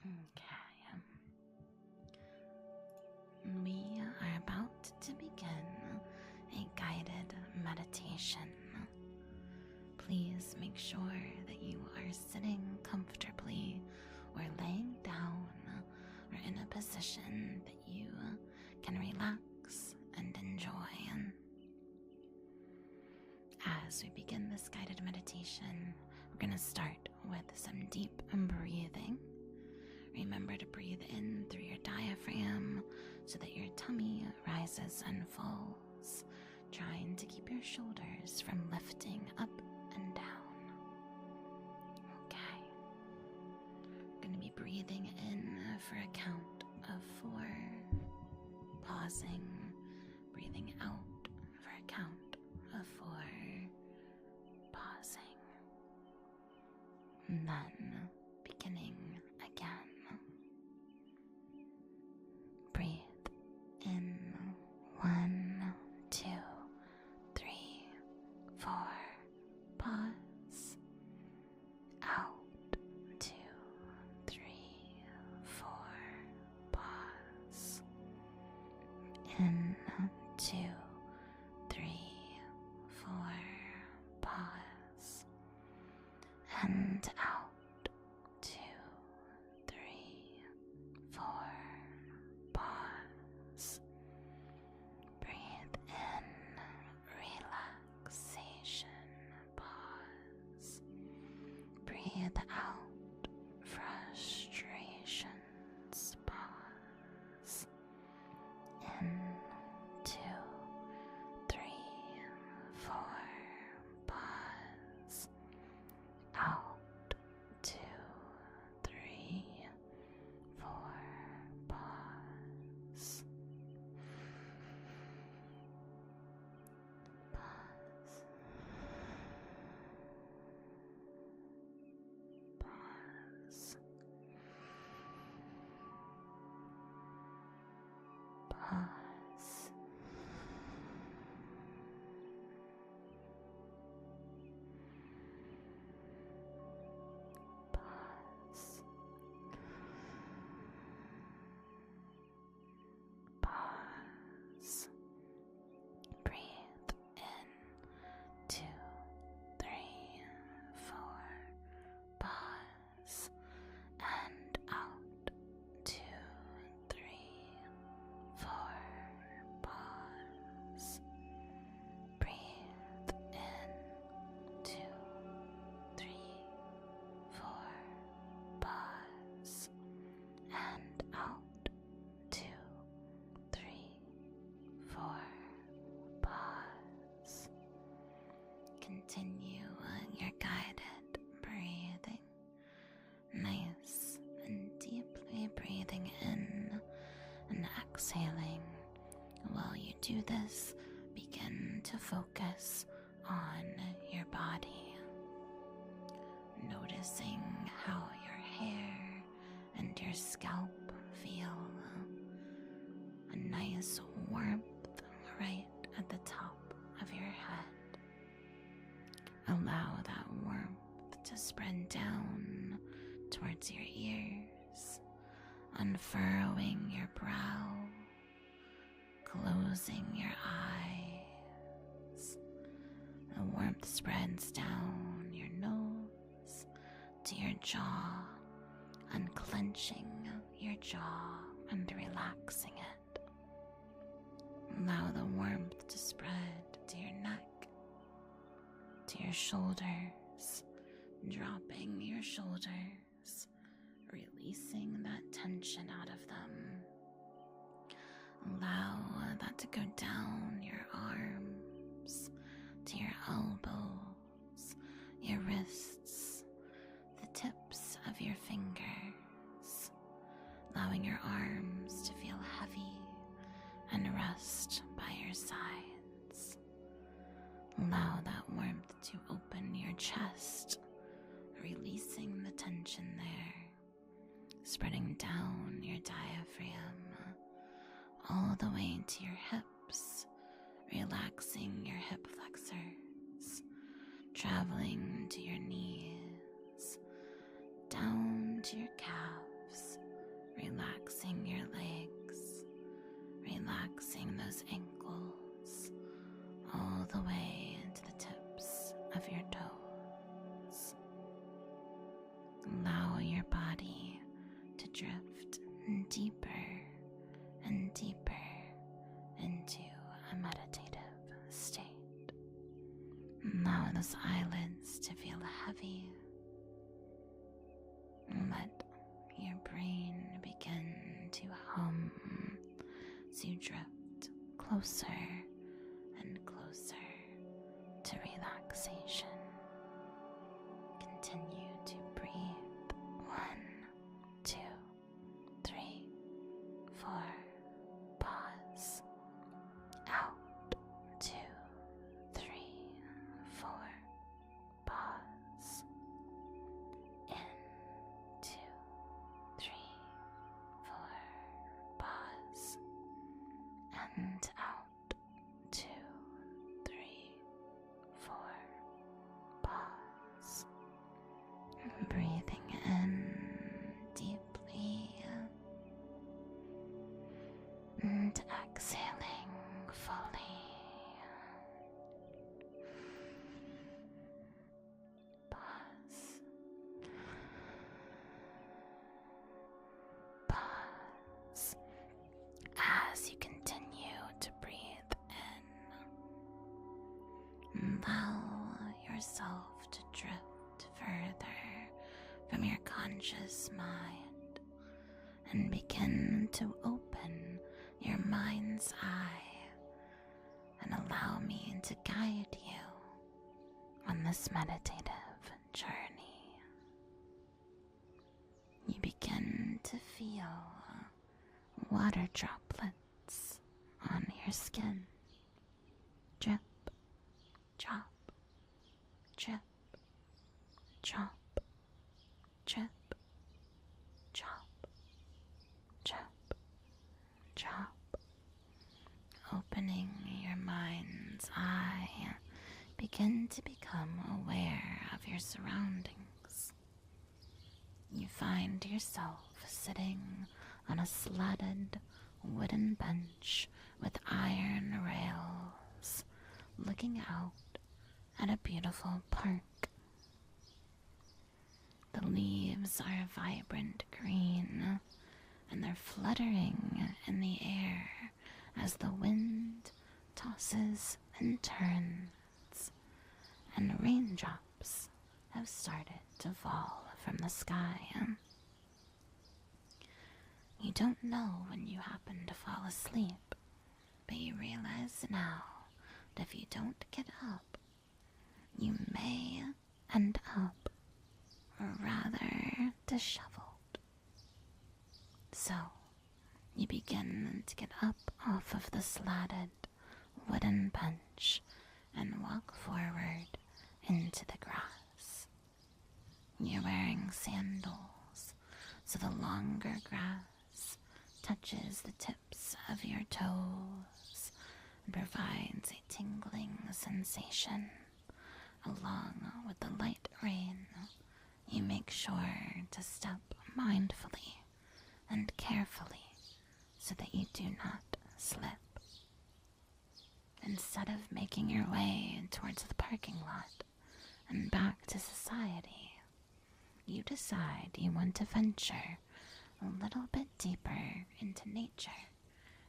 Okay. We are about to begin a guided meditation. Please make sure that you are sitting comfortably or laying down or in a position that you can relax and enjoy. As we begin this guided meditation, we're going to start with some deep breathing. Remember to breathe in through your diaphragm so that your tummy rises and falls, trying to keep your shoulders from lifting up and down. Okay. We're going to be breathing in for a count of 4, pausing, breathing out for a count of 4, pausing, and then beginning again. Breathe in 1, 2, 3, 4, pause. Out 2, 3, 4, pause. In 2, 3, 4, pause. And out 2, 3, 4, pause. Breathe in relaxation, pause. Breathe out frustrations, pause. In 2, 3, 4, pause. Out 2, 3, 4, pause. Pause. Pause. Pause. Pause. Breathe in 2, 3, 4, pause, and out 2, 3, 4, pause. Breathe in 2, 3, 4, pause, and out 2, 3, 4, pause. Continue your guided breathing, nice and deeply breathing in and exhaling. While you do this, begin to focus on your body, noticing how your hair and your scalp feel. A nice warmth right at the top of your head. Allow that warmth to spread down towards your ears, unfurrowing your brow, closing your eyes. The warmth spreads down your nose to your jaw, unclenching your jaw and relaxing it. Allow the warmth to spread to your neck, to your shoulders, dropping your shoulders, releasing that tension out of them. Allow that to go down your arms, to your elbows, your wrists, the tips of your fingers, allowing your arms to feel heavy and rest by your sides. Allow that warmth to open your chest, releasing the tension there, spreading down your diaphragm, all the way to your hips, relaxing your hip flexors, traveling to your knees, down to your calves, those ankles all the way into the tips of your toes. Allow your body to drift deeper and deeper into a meditative state. Allow those eyelids to feel heavy. Let your brain begin to hum as you drift closer and closer to relaxation. Continue to breathe. 1, 2, 3, 4. Pause. Out. 2, 3, 4. Pause. In. 2, 3, 4. Pause. And out. 2, 3, 4. Pause. Breathing in deeply and exhaling fully. Pause. Pause as you continue to breathe in. Allow yourself to drift further from your conscious mind and begin to open your mind's eye and allow me to guide you on this meditative journey. You begin to feel water droplets on your skin. Drip, drop, drip, drop, drip, drop, drip, drop. Opening your mind's eye, begin to become aware of your surroundings. You find yourself sitting on a slatted wooden bench with iron rails, looking out at a beautiful park. The leaves are vibrant green, and they're fluttering in the air as the wind tosses and turns, and raindrops have started to fall from the sky. You don't know when you happen to fall asleep, but you realize now that if you don't get up, you may end up rather disheveled. So, you begin to get up off of the slatted wooden bench and walk forward into the grass. You're wearing sandals, so the longer grass touches the tips of your toes and provides a tingling sensation. Along with the light rain, you make sure to step mindfully and carefully so that you do not slip. Instead of making your way towards the parking lot and back to society, you decide you want to venture a little bit deeper into nature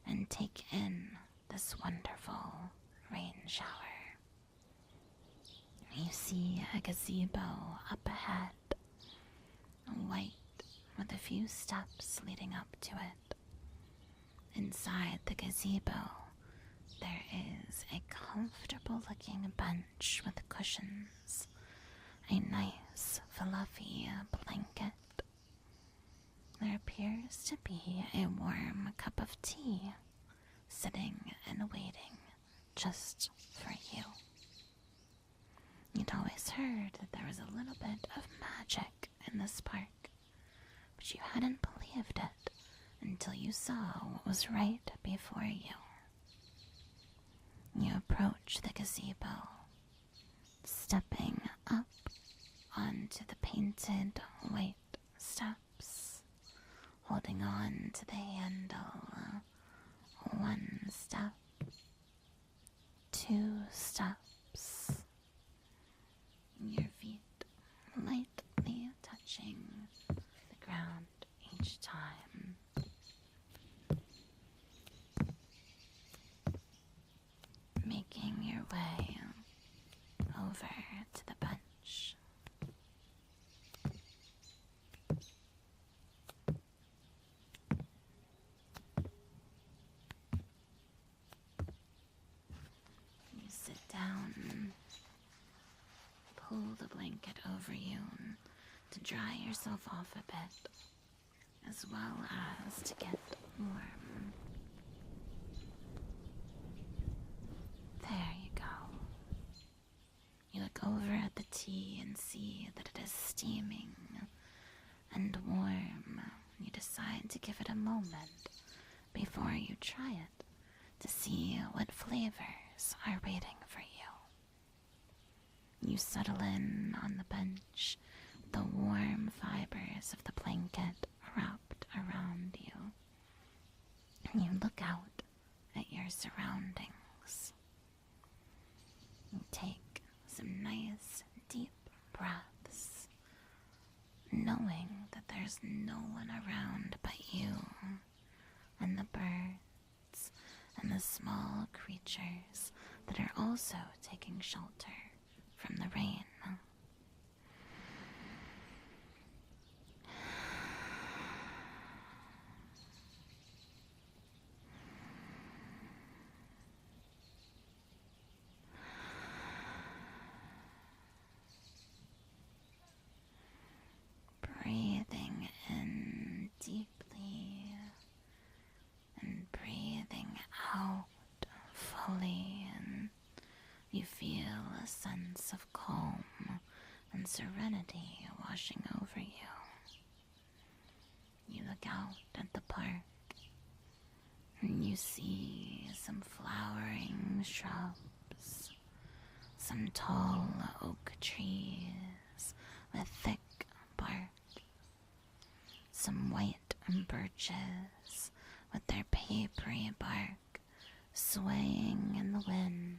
and take in this wonderful rain shower. You see a gazebo up ahead, white with a few steps leading up to it. Inside the gazebo, there is a comfortable-looking bench with cushions, a nice fluffy blanket. There appears to be a warm cup of tea sitting and waiting just for you. You'd always heard that there was a little bit of magic in this park, but you hadn't believed it until you saw what was right before you. You approach the gazebo, stepping up onto the painted white steps, holding on to the handle, one step 2 steps, your feet lightly touching the ground each time. Making your way over to the bench. You sit down, pull the blanket over you to dry yourself off a bit, as well as to get warm. There you go. You look over at the tea and see that it is steaming and warm. You decide to give it a moment before you try it to see what flavors are waiting for you. You settle in on the bench, the warm fibers of the blanket wrapped around you. And you look out at your surroundings. You take some nice deep breaths, knowing that there's no one around but you and the birds and the small creatures that are also taking shelter from the rain. Breathing in deeply and breathing out fully, and you feel a sense of calm and serenity washing over you. You look out at the park and you see some flowering shrubs, some tall oak trees with thick bark, some white birches with their papery bark swaying in the wind.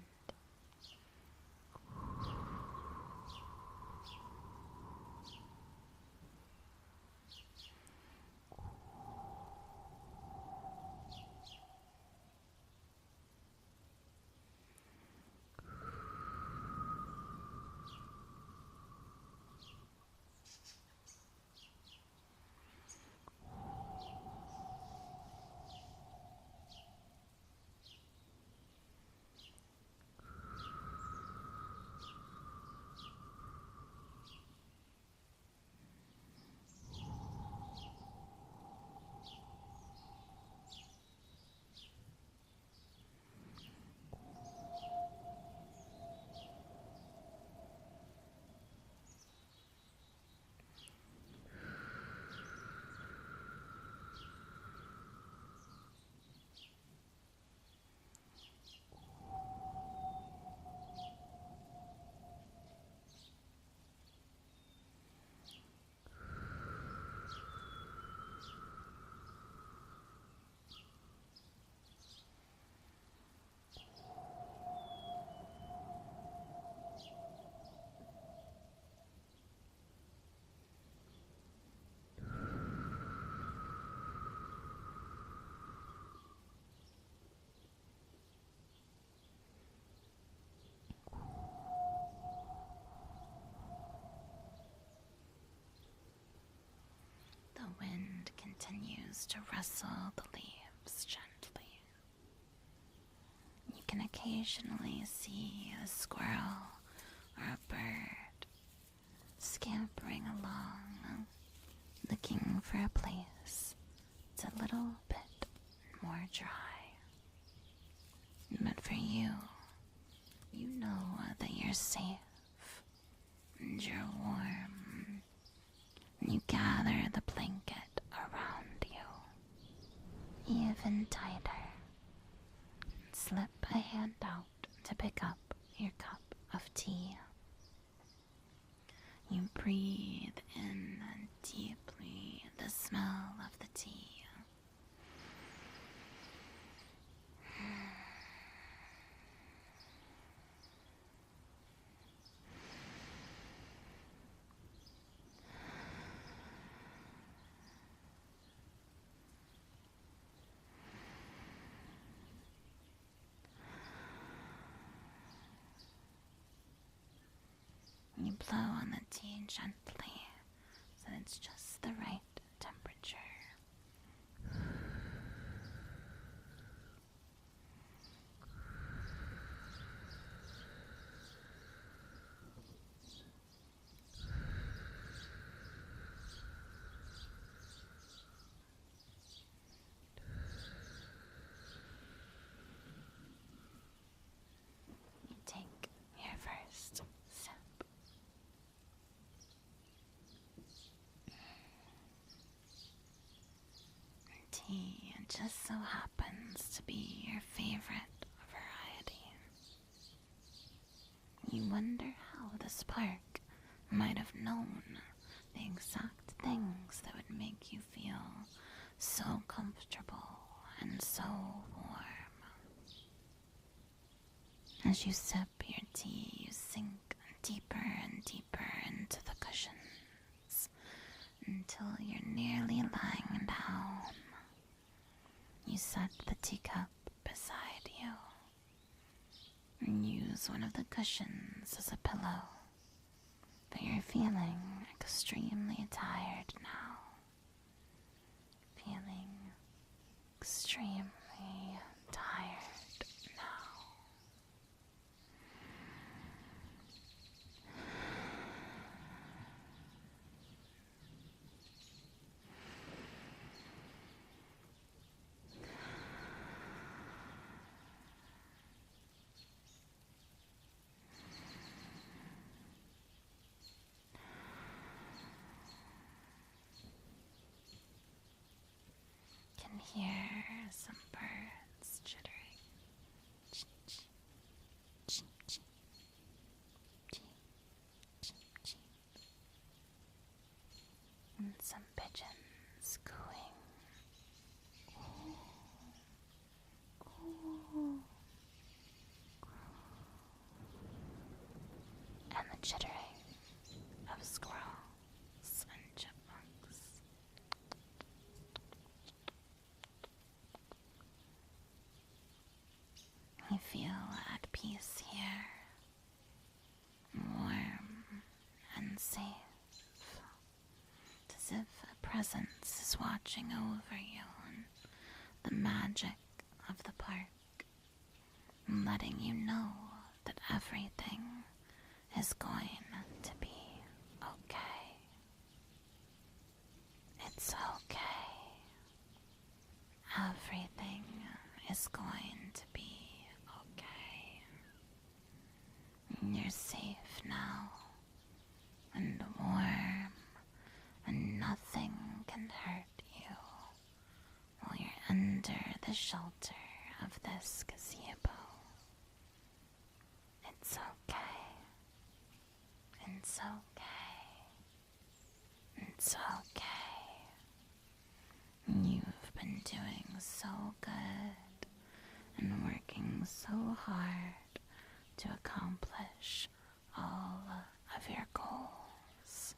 The wind continues to rustle the leaves gently. You can occasionally see a squirrel or a bird scampering along, looking for a place that's a little bit more dry. But for you, you know that you're safe and you're warm. You gather the blanket around you even tighter and slip a hand out to pick up your cup of tea. You breathe in deeply the smell of the tea. you blow on the tea gently so that it's just the right temperature. You take your first sip. Tea just so happens to be your favorite variety. You wonder how the spark might have known the exact things that would make you feel so comfortable and so warm. As you sip your tea, you sink deeper and deeper into the cushions until you're nearly lying down. You set the teacup beside you and use one of the cushions as a pillow, but you're feeling extremely tired now. Feeling extremely tired now. Can hear some birds chittering. Chee, chee, chee, chee, chee, chee, chee. And some pigeons cooing. Coo, coo, and the chittering of squirrels and chipmunks. I feel at peace here, warm and safe, as if a presence is watching over you and the magic of the park, and letting you know that everything is going to be okay. It's okay. Everything is going to be okay. You're safe now, and warm, and nothing can hurt you while you're under the shelter of this gazebo. It's okay. It's okay. It's okay. You've been doing so good and working so hard to accomplish all of your goals.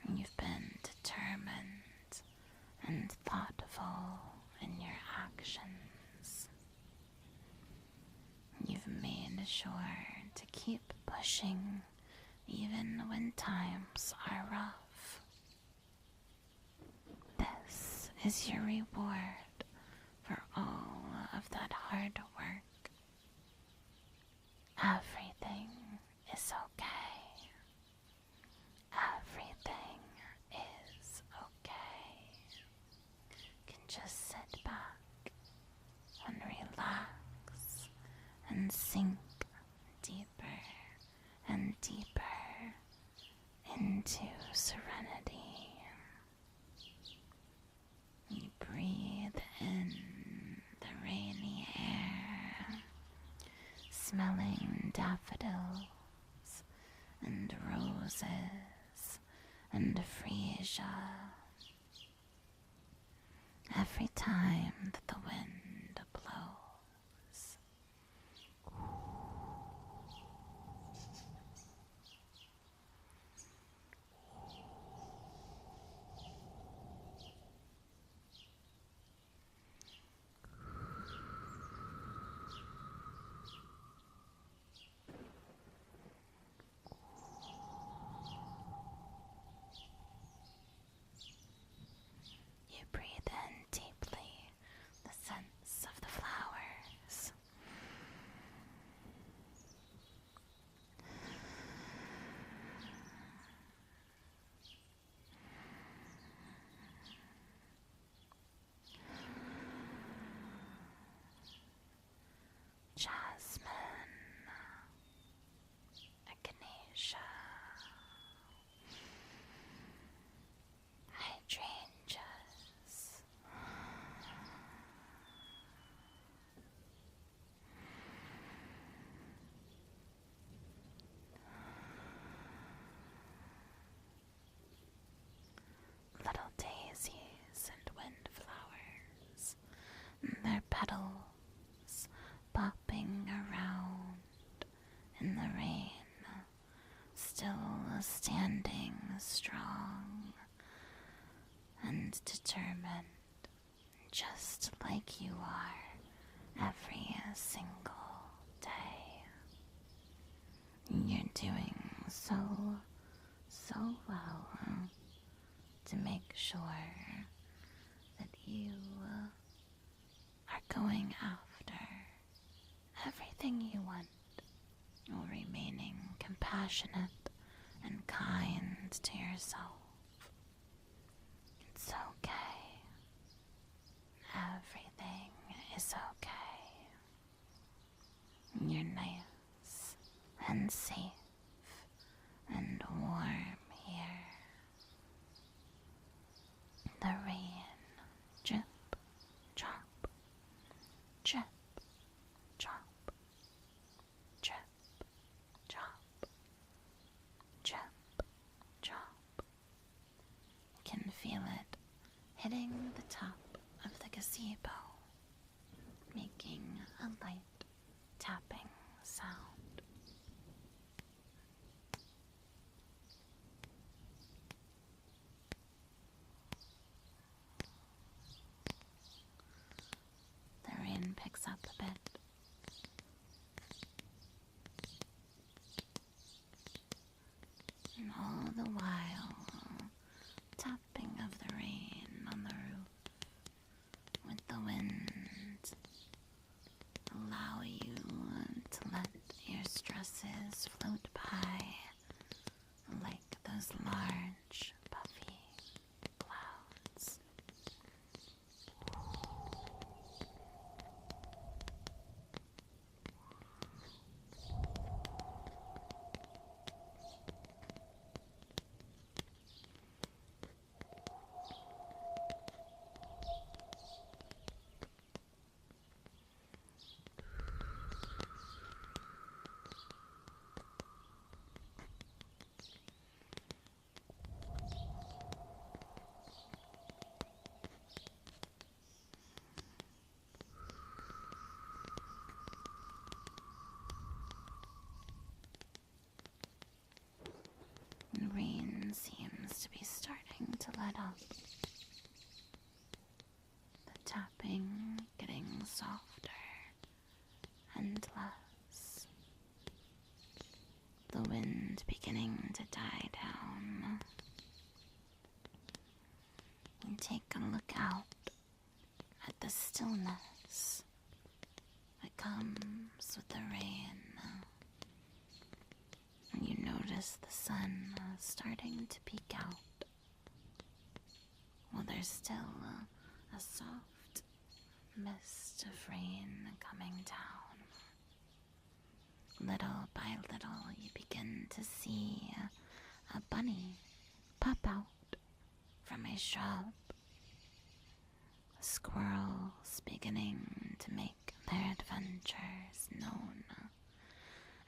You've been determined and thoughtful in your actions. You've made sure to keep pushing even when times are rough. This is your reward for all of that hard work. Everything is okay. Everything is okay. You can just sit back and relax and sink deeper and deeper into serenity. You breathe in the rainy air, smelling daffodils and roses and freesia. Every time that the wind blows, determined, just like you are every single day. You're doing so well to make sure that you are going after everything you want while remaining compassionate and kind to yourself. It's okay. Everything is okay. You're nice and safe and warm here. The rain drip, drop, drip, drop, drip, drop, drip, drop. You can feel it hitting the top of the gazebo, making a light tapping sound. The rain picks up a bit. And all the while, tapping of the rain on the roof with the wind allow you to let your stresses float by like those large, puffy clouds. The rain seems to be starting to let up. The tapping getting softer and less. The wind beginning to die down. You take a look out at the stillness that comes with the rain. You notice the sun starting to peek out, while there's still a soft mist of rain coming down. Little by little, you begin to see a bunny pop out from a shrub. Squirrels beginning to make their adventures known,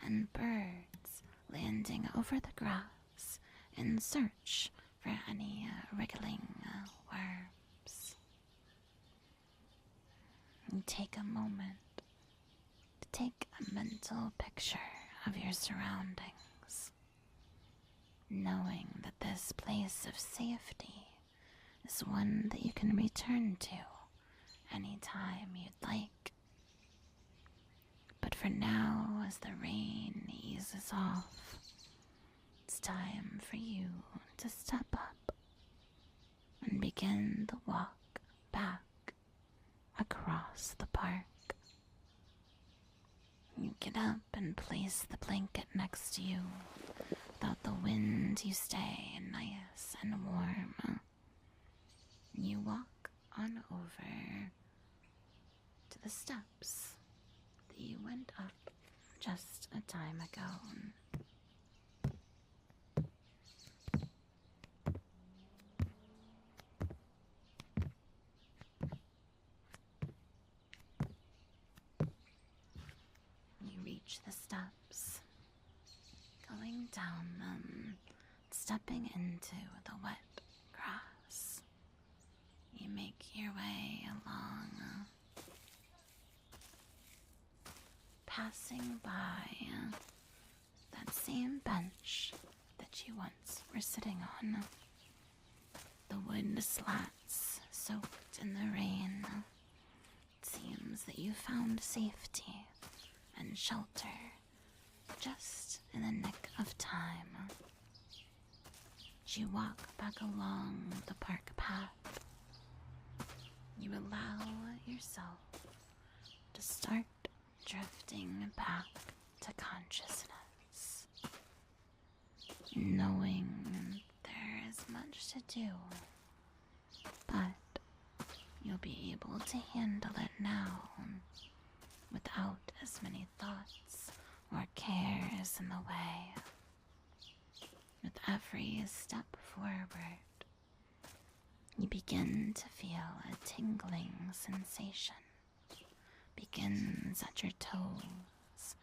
and birds landing over the grass in search for any wriggling worms. And take a moment to take a mental picture of your surroundings, knowing that this place of safety is one that you can return to anytime you'd like. But for now, as the rain eases off, it's time for you to step up and begin the walk back across the park. You get up and place the blanket next to you. Without the wind, you stay nice and warm. You walk on over to the steps that you went up just a time ago. You reach the steps, going down them, stepping into the wet grass. You make your way along, passing by that same bench that you once were sitting on. The wood and slats soaked in the rain. It seems that you found safety and shelter just in the nick of time. As you walk back along the park path, you allow yourself to start drifting back to consciousness, knowing there is much to do, but you'll be able to handle it now without as many thoughts or cares in the way. With every step forward, you begin to feel a tingling sensation. Begins at your toes.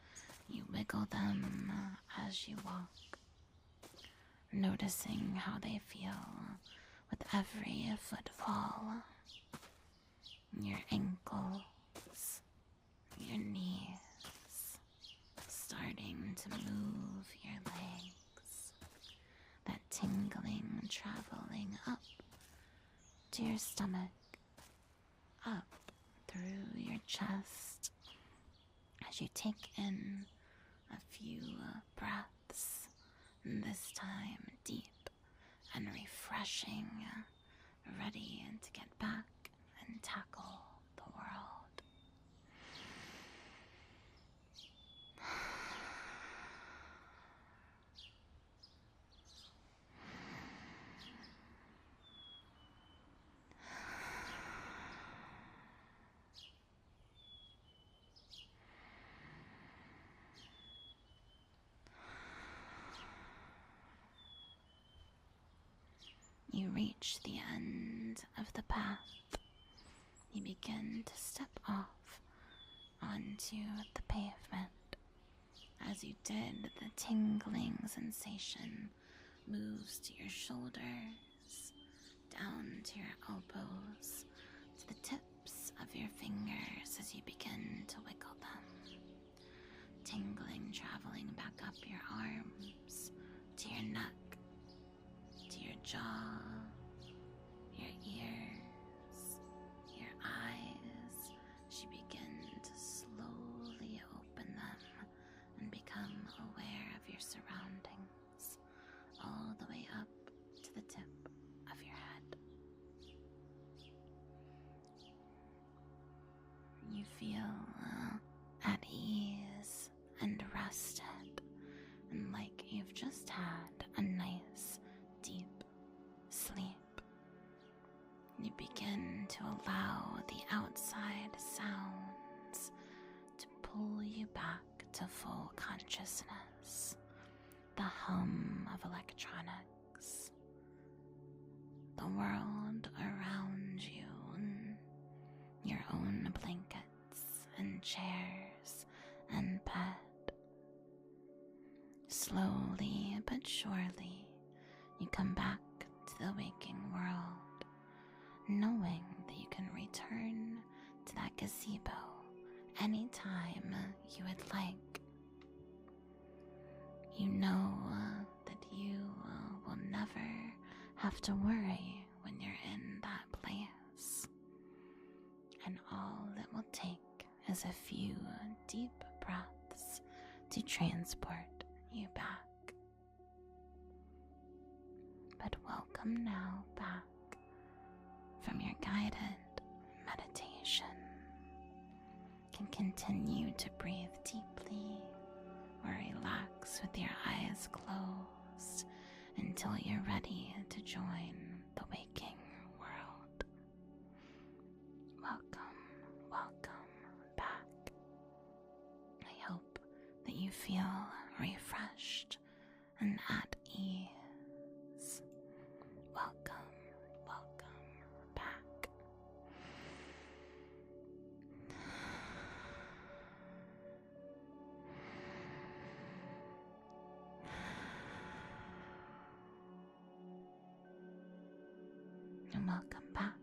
You wiggle them as you walk, noticing how they feel with every footfall. Your ankles, your knees, starting to move your legs. That tingling traveling up to your stomach, up through your chest as you take in a few breaths, this time deep and refreshing, ready to get back and tackle the world. You reach the end of the path. You begin to step off onto the pavement. As you did, the tingling sensation moves to your shoulders, down to your elbows, to the tips of your fingers as you begin to wiggle them. Tingling traveling back up your arms, to your neck, to your jaw, your ears, your eyes. She begins to slowly open them and become aware of your surroundings, all the way up to the tip of your head. You feel at ease and rested, and like you've just had a nice deep sleep. You begin to allow the outside sounds to pull you back to full consciousness. The hum of electronics, the world around you, your own blankets and chairs and bed. Slowly but surely, you come back to the waking world, knowing that you can return to that gazebo anytime you would like. You know that you will never have to worry when you're in that place. And all it will take is a few deep breaths to transport you back. But welcome now back from your guided meditation. You can continue to breathe deeply or relax with your eyes closed until you're ready to join the waking world. Welcome, welcome back. I hope that you feel refreshed and at ease. Welcome, welcome back. And welcome back